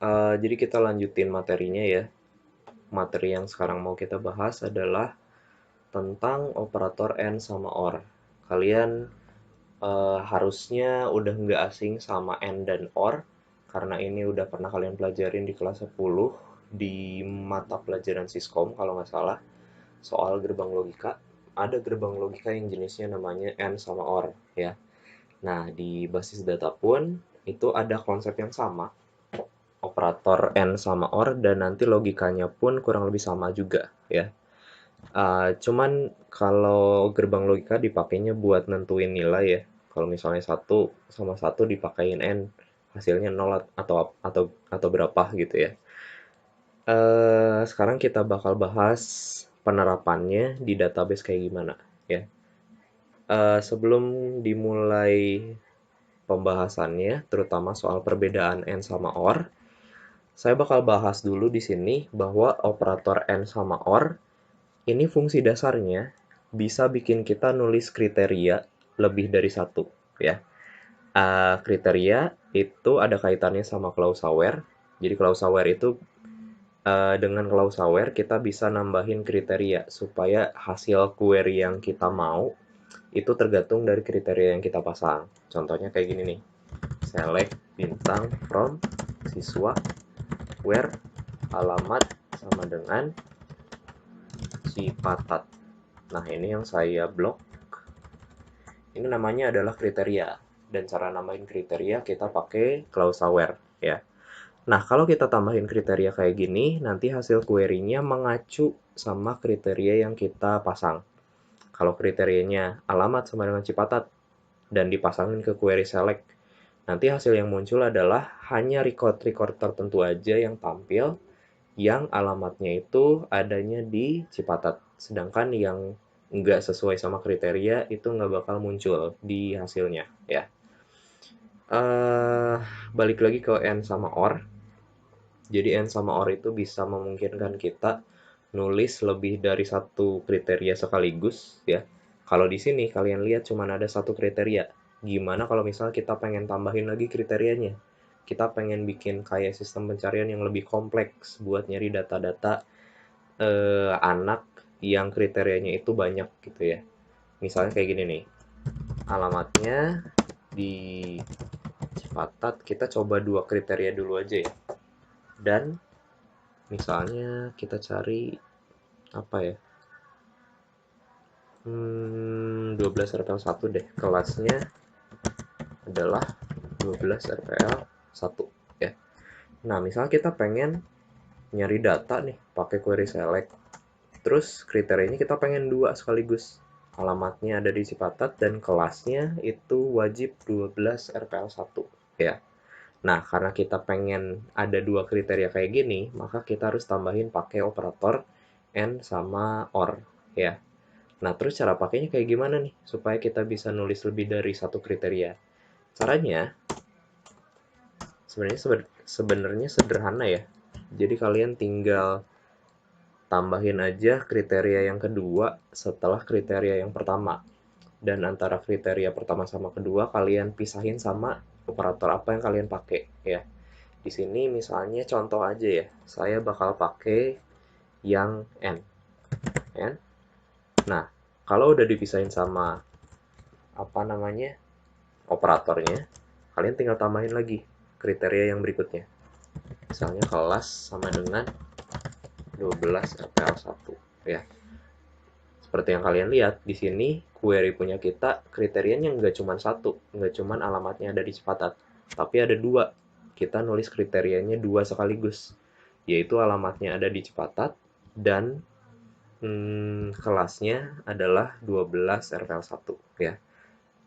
Jadi kita lanjutin materinya ya. Materi yang sekarang mau kita bahas adalah tentang operator AND sama OR. Kalian harusnya udah nggak asing sama AND dan OR, karena ini udah pernah kalian pelajarin di kelas 10 di mata pelajaran Siskom kalau nggak salah, soal gerbang logika. Ada gerbang logika yang jenisnya namanya AND sama OR ya. Nah, di basis data pun itu ada konsep yang sama, operator AND sama OR, dan nanti logikanya pun kurang lebih sama juga ya. Cuman kalau gerbang logika dipakainya buat nentuin nilai ya. Kalau misalnya satu sama satu dipakein N, hasilnya nol atau berapa gitu ya. Sekarang kita bakal bahas penerapannya di database kayak gimana ya. Sebelum dimulai pembahasannya, terutama soal perbedaan N sama OR, saya bakal bahas dulu di sini bahwa operator N sama OR ini fungsi dasarnya bisa bikin kita nulis kriteria lebih dari satu ya. Kriteria itu ada kaitannya sama clause-aware. Jadi clause-aware itu, dengan clause-aware kita bisa nambahin kriteria supaya hasil query yang kita mau itu tergantung dari kriteria yang kita pasang. Contohnya kayak gini nih. Select bintang from siswa where alamat sama dengan Cipatat. Nah, ini yang saya blok. Ini namanya adalah kriteria. Dan cara namain kriteria kita pakai clause aware ya. Nah, kalau kita tambahin kriteria kayak gini, nanti hasil query-nya mengacu sama kriteria yang kita pasang. Kalau kriterianya alamat sama dengan Cipatat dan dipasangin ke query select, nanti hasil yang muncul adalah hanya record-record tertentu aja yang tampil, yang alamatnya itu adanya di Cipatat. Sedangkan yang nggak sesuai sama kriteria itu nggak bakal muncul di hasilnya ya. eh Balik lagi ke N sama OR. Jadi N sama OR itu bisa memungkinkan kita nulis lebih dari satu kriteria sekaligus ya. Kalau di sini kalian lihat cuma ada satu kriteria. Gimana kalau misalnya kita pengen tambahin lagi kriterianya? Kita pengen bikin kayak sistem pencarian yang lebih kompleks buat nyari data-data anak yang kriterianya itu banyak gitu ya. Misalnya kayak gini nih. Alamatnya di Cipatat, kita coba dua kriteria dulu aja ya. Dan misalnya kita cari apa ya? 12 RPL 1 deh. Kelasnya adalah 12 RPL 1 ya. Nah, misalnya kita pengen nyari data nih pakai query select. Terus kriterianya kita pengen dua sekaligus. Alamatnya ada di Cipatat dan kelasnya itu wajib 12 RPL 1 ya. Nah, karena kita pengen ada dua kriteria kayak gini, maka kita harus tambahin pakai operator AND sama OR ya. Nah, terus cara pakainya kayak gimana nih supaya kita bisa nulis lebih dari satu kriteria? Caranya sebenarnya sederhana ya. Jadi kalian tinggal tambahin aja kriteria yang kedua setelah kriteria yang pertama. Dan antara kriteria pertama sama kedua kalian pisahin sama operator apa yang kalian pakai ya. Di sini misalnya contoh aja ya. Saya bakal pakai yang N. N. Nah, kalau udah dipisahin sama apa namanya? Operatornya, kalian tinggal tambahin lagi kriteria yang berikutnya. Misalnya kelas sama dengan 12 RPL 1 ya. Seperti yang kalian lihat di sini query punya kita kriterianya nggak cuma satu, nggak cuma alamatnya ada di Cipatat, tapi ada dua. Kita nulis kriterianya dua sekaligus, yaitu alamatnya ada di Cipatat dan kelasnya adalah 12 RPL 1 ya.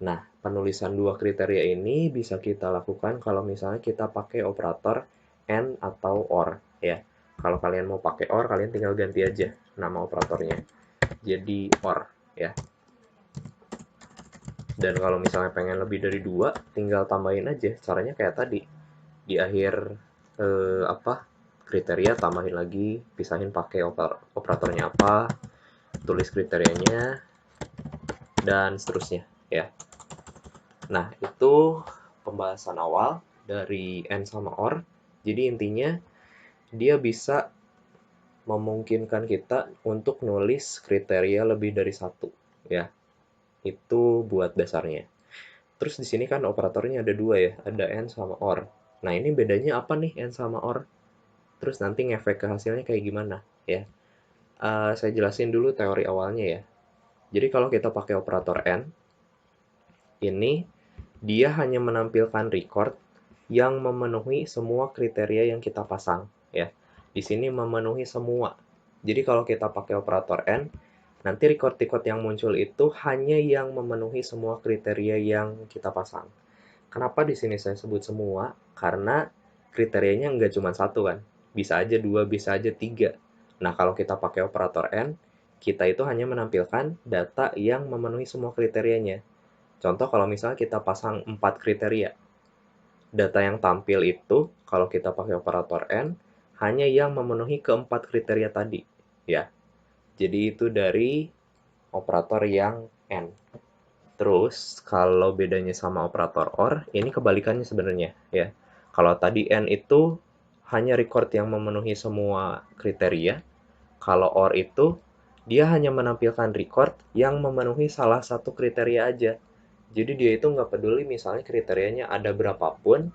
Nah, penulisan dua kriteria ini bisa kita lakukan kalau misalnya kita pakai operator AND atau OR ya. Kalau kalian mau pakai OR, kalian tinggal ganti aja nama operatornya jadi OR ya. Dan kalau misalnya pengen lebih dari dua, tinggal tambahin aja. Caranya kayak tadi. Di akhir apa kriteria tambahin lagi, pisahin pakai operatornya apa, tulis kriterianya dan seterusnya ya. Nah, itu pembahasan awal dari N sama OR. Jadi intinya dia bisa memungkinkan kita untuk nulis kriteria lebih dari satu, ya. Itu buat dasarnya. Terus di sini kan operatornya ada dua ya, ada AND sama OR. Nah, ini bedanya apa nih AND sama OR? Terus nanti ngefek ke hasilnya kayak gimana, ya. Saya jelasin dulu teori awalnya ya. Jadi kalau kita pakai operator AND, ini dia hanya menampilkan record yang memenuhi semua kriteria yang kita pasang, ya. Di sini memenuhi semua. Jadi kalau kita pakai operator AND, nanti record-record yang muncul itu hanya yang memenuhi semua kriteria yang kita pasang. Kenapa di sini saya sebut semua? Karena kriterianya nggak cuma satu kan. Bisa aja dua, bisa aja tiga. Nah, kalau kita pakai operator AND, kita itu hanya menampilkan data yang memenuhi semua kriterianya. Contoh kalau misalnya kita pasang 4 kriteria, data yang tampil itu kalau kita pakai operator AND hanya yang memenuhi keempat kriteria tadi, ya. Jadi itu dari operator yang AND. Terus kalau bedanya sama operator OR, ini kebalikannya sebenarnya, ya. Kalau tadi AND itu hanya record yang memenuhi semua kriteria, kalau OR itu dia hanya menampilkan record yang memenuhi salah satu kriteria aja. Jadi dia itu nggak peduli misalnya kriterianya ada berapapun,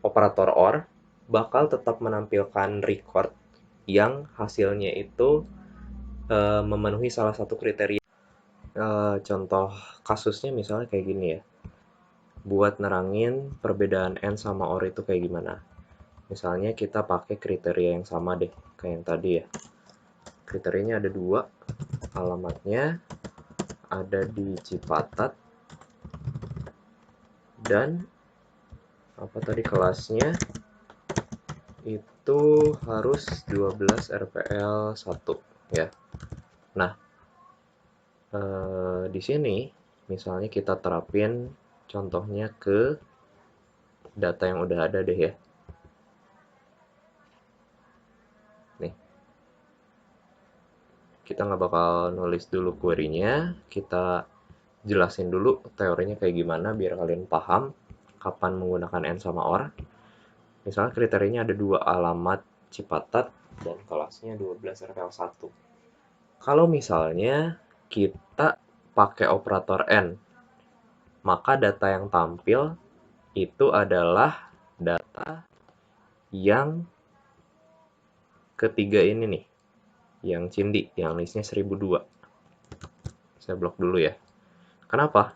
operator OR bakal tetap menampilkan record yang hasilnya itu memenuhi salah satu kriteria. Contoh kasusnya misalnya kayak gini ya. Buat nerangin perbedaan AND sama OR itu kayak gimana. Misalnya kita pakai kriteria yang sama deh, kayak yang tadi ya. Kriterianya ada dua, alamatnya ada di Cipatat, dan apa tadi kelasnya itu harus 12 RPL 1 ya. Nah, di sini misalnya kita terapin contohnya ke data yang udah ada deh ya. Nih, kita nggak bakal nulis dulu query-nya, kita jelasin dulu teorinya kayak gimana biar kalian paham kapan menggunakan AND sama OR. Misalnya kriterianya ada dua, alamat Cipatat dan kelasnya 12 RPL 1. Kalau misalnya kita pakai operator AND, maka data yang tampil itu adalah data yang ketiga ini nih, yang Cindi, yang listnya 1002. Saya blok dulu ya. Kenapa?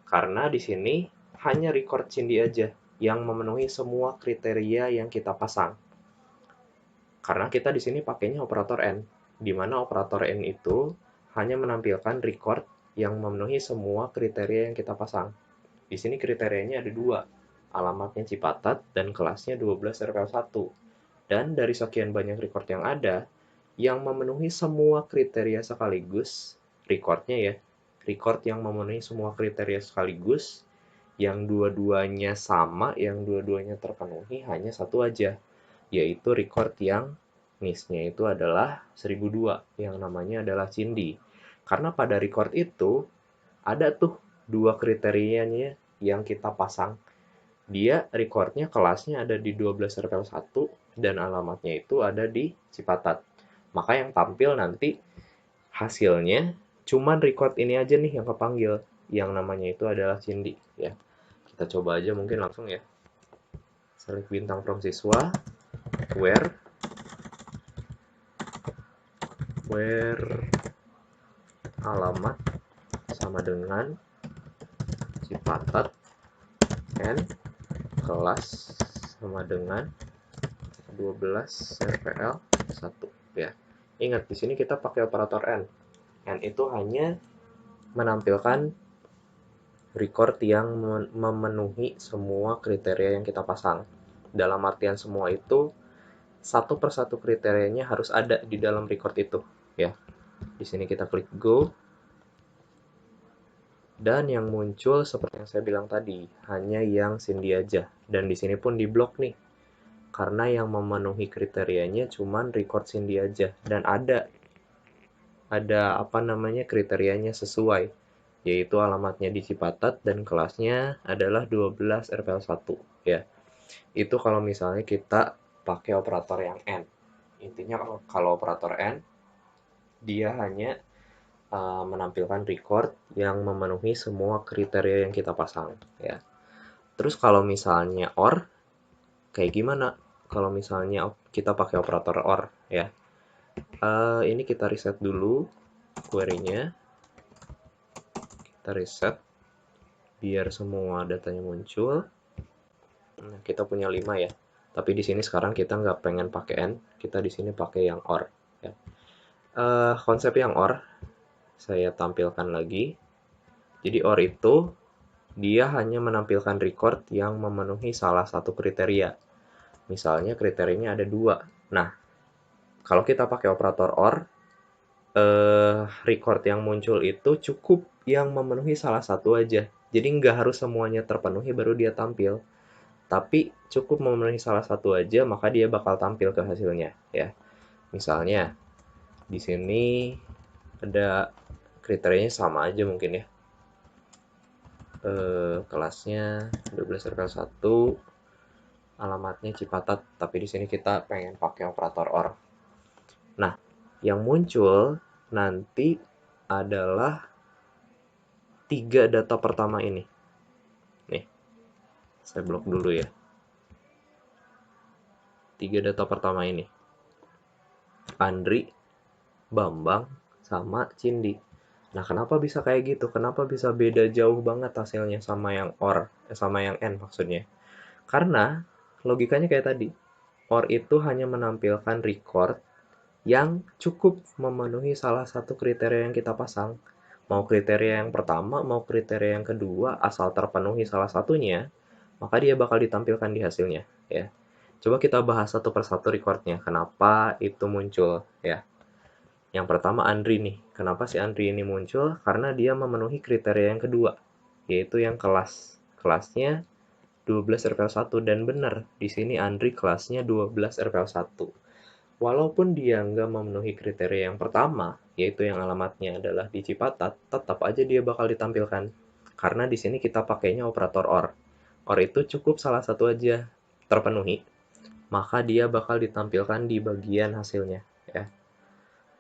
Karena di sini hanya record Cindi aja yang memenuhi semua kriteria yang kita pasang. Karena kita di sini pakainya operator AND, di mana operator AND itu hanya menampilkan record yang memenuhi semua kriteria yang kita pasang. Di sini kriterianya ada dua, alamatnya Cipatat dan kelasnya 12 RPL 1. Dan dari sekian banyak record yang ada, yang memenuhi semua kriteria sekaligus, recordnya ya, record yang memenuhi semua kriteria sekaligus, yang dua-duanya sama, yang dua-duanya terpenuhi, hanya satu aja, yaitu record yang NIS-nya itu adalah 1002, yang namanya adalah Cindi. Karena pada record itu, ada tuh dua kriterianya yang kita pasang. Dia recordnya kelasnya ada di 12 RPL 1 dan alamatnya itu ada di Cipatat. Maka yang tampil nanti hasilnya cuman record ini aja nih yang kepanggil, yang namanya itu adalah Cindi ya. Kita coba aja mungkin langsung ya. Select bintang from siswa, where alamat sama dengan Cipatat and kelas sama dengan 12 RPL 1 ya. Ingat di sini kita pakai operator AND. AND itu hanya menampilkan record yang memenuhi semua kriteria yang kita pasang. Dalam artian semua itu satu persatu kriterianya harus ada di dalam record itu ya. Di sini kita klik go. Dan yang muncul seperti yang saya bilang tadi, hanya yang Cindy aja. Dan di sini pun di blok nih. Karena yang memenuhi kriterianya cuman record Cindy aja. Dan ada apa namanya kriterianya sesuai, yaitu alamatnya di Cipatat dan kelasnya adalah 12 RPL 1 ya. Itu kalau misalnya kita pakai operator yang AND. Intinya kalau operator AND, dia hanya menampilkan record yang memenuhi semua kriteria yang kita pasang, ya. Terus kalau misalnya OR, kayak gimana? Kalau misalnya kita pakai operator OR, ya. Ini kita reset dulu query-nya. Kita reset biar semua datanya muncul. Nah, kita punya 5 ya. Tapi di sini sekarang kita nggak pengen pakai AND, kita di sini pakai yang OR, ya. Konsep yang OR saya tampilkan lagi. Jadi OR itu dia hanya menampilkan record yang memenuhi salah satu kriteria. Misalnya kriterianya ada 2. Nah, kalau kita pakai operator OR, record yang muncul itu cukup yang memenuhi salah satu aja. Jadi nggak harus semuanya terpenuhi baru dia tampil. Tapi cukup memenuhi salah satu aja, maka dia bakal tampil ke hasilnya, ya. Misalnya, di sini ada kriterianya sama aja mungkin ya. Kelasnya 12 RPL 1, alamatnya Cipatat, tapi di sini kita pengen pakai operator OR. Nah, yang muncul nanti adalah 3 data pertama ini. Nih, saya blok dulu ya. 3 data pertama ini. Andri, Bambang, sama Cindi. Nah, kenapa bisa kayak gitu? Kenapa bisa beda jauh banget hasilnya sama yang OR, sama yang N maksudnya? Karena logikanya kayak tadi. OR itu hanya menampilkan record yang cukup memenuhi salah satu kriteria yang kita pasang. Mau kriteria yang pertama, mau kriteria yang kedua, asal terpenuhi salah satunya, maka dia bakal ditampilkan di hasilnya, ya. Coba kita bahas satu persatu recordnya. Kenapa itu muncul, ya. Yang pertama Andri nih. Kenapa si Andri ini muncul? Karena dia memenuhi kriteria yang kedua, yaitu yang kelas. Kelasnya 12 RPL 1 dan benar, di sini Andri kelasnya 12 RPL 1. Walaupun dia nggak memenuhi kriteria yang pertama, yaitu yang alamatnya adalah di Cipatat, tetap aja dia bakal ditampilkan. Karena di sini kita pakainya operator OR. OR itu cukup salah satu aja terpenuhi, maka dia bakal ditampilkan di bagian hasilnya, ya.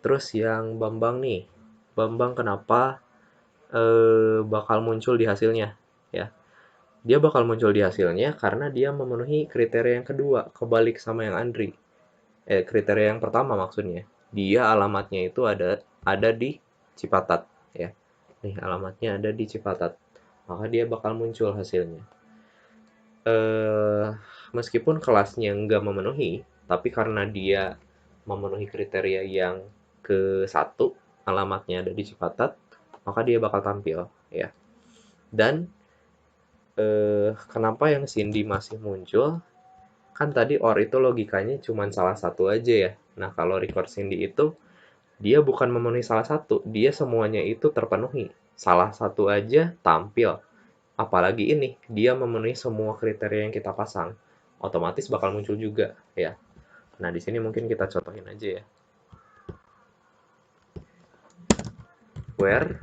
Terus yang Bambang nih, Bambang kenapa bakal muncul di hasilnya, ya? Dia bakal muncul di hasilnya karena dia memenuhi kriteria yang kedua, kebalik sama yang Andri. Kriteria yang pertama maksudnya. Dia alamatnya itu ada di Cipatat, ya. Nih, alamatnya ada di Cipatat. Maka dia bakal muncul hasilnya. Meskipun kelasnya nggak memenuhi, tapi karena dia memenuhi kriteria yang ke satu, alamatnya ada di Cipatat, maka dia bakal tampil, ya. Dan kenapa yang Cindy masih muncul? Kan tadi OR itu logikanya cuma salah satu aja ya. Nah, kalau record Cindy itu dia bukan memenuhi salah satu, dia semuanya itu terpenuhi. Salah satu aja tampil. Apalagi ini, dia memenuhi semua kriteria yang kita pasang. Otomatis bakal muncul juga, ya. Nah, di sini mungkin kita contohin aja ya. Where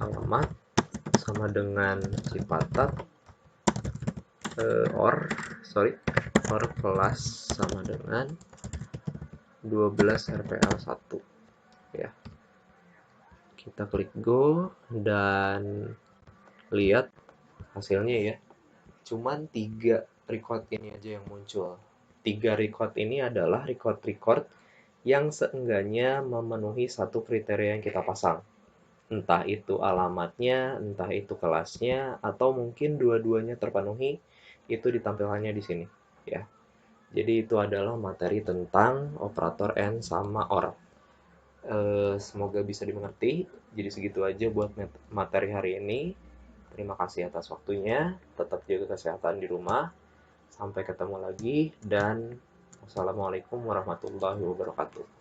alamat sama dengan Cipatat, or kelas sama dengan 12 RPL 1, ya. Kita klik go dan lihat hasilnya ya. Cuman 3 record ini aja yang muncul. 3 record ini adalah record-record yang seenggaknya memenuhi satu kriteria yang kita pasang. Entah itu alamatnya, entah itu kelasnya, atau mungkin dua-duanya terpenuhi, itu ditampilkannya di sini, ya. Jadi itu adalah materi tentang operator AND sama OR. Semoga bisa dimengerti. Jadi segitu aja buat materi hari ini. Terima kasih atas waktunya. Tetap jaga kesehatan di rumah. Sampai ketemu lagi dan wassalamualaikum warahmatullahi wabarakatuh.